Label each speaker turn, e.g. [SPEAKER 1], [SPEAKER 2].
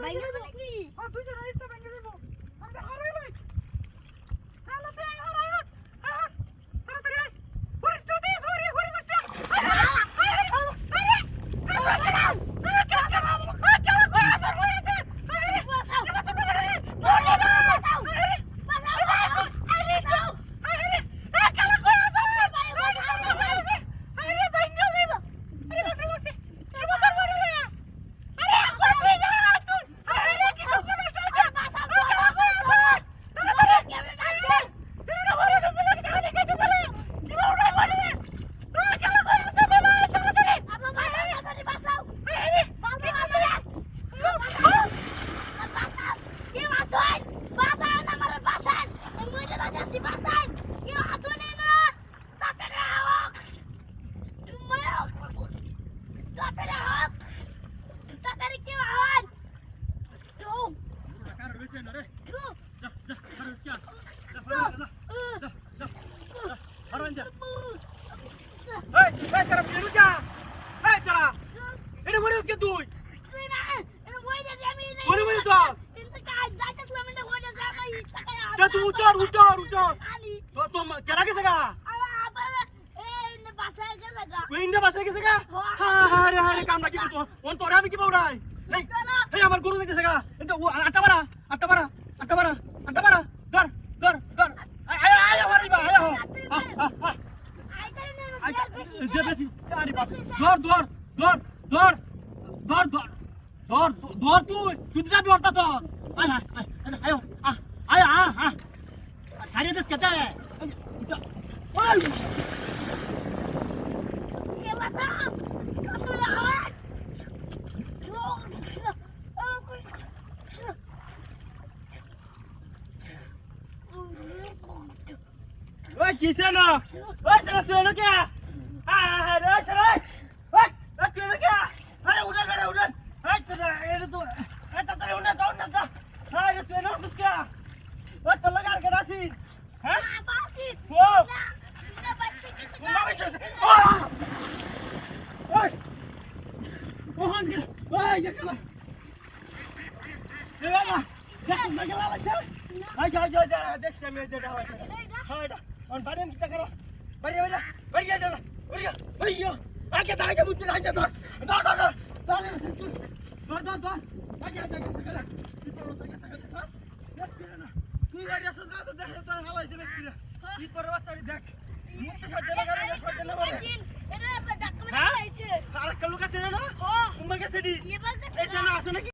[SPEAKER 1] বাইরে নাকি
[SPEAKER 2] তুই তো রাইস তো ভেঙে দেব আমি তো হারাই লই হ্যালো তুই হারাই তাড়াতাড়ি আয় পুলিশ তো দিস ওরে পুলিশ আসছে আমার গরু দেখতেছে গা আটটা বাড়া ধর ধর ধর আয় আয় হারিবা আয় যে বেশি আরে বাপ ধর ধর ধর ধর ধর ধর ধর ধর তুই যাবি ওরতা চ আয় আয় আয় আয় সারিয়ে দেশ কেতে ওই
[SPEAKER 1] কে বাতা
[SPEAKER 2] ওই কিসে না ওই সারা তুই এলো কে আরে ওই সারা ওই তুই এলো কে আরে উড়াল বেড়া উড়াল ওই সারা এর তো এই তাড়াতাড়ি উড়াল দাও না দা আরে তুই এলো কুছ কে ওই তো লাগা কে রাসি হ্যাঁ
[SPEAKER 1] বাসি
[SPEAKER 2] ও
[SPEAKER 1] না বাসি কিছু
[SPEAKER 2] না বাসি ওই ওহান কে ওই জায়গা এ বাবা দেখ না গেলা লাগছে আই যা দেখছ আমি যেটা হয় হয় এটা on বাড়ি আমি কি করো বাড়ি যা ওই আগে দাঁড়া বুঝতে আগে ধর আগে তুই বাড়ি আসছ না তো দেখে তো হালাই যাবে কি তোর বাচ্চাটি দেখ মুক্তি সাজে না করে সাজে না করে
[SPEAKER 1] এটা ডাক্তার দেখাইছে
[SPEAKER 2] আর কালু কাছে না ও তোমার কাছে দি
[SPEAKER 1] এবার
[SPEAKER 2] এসে না আসো নাকি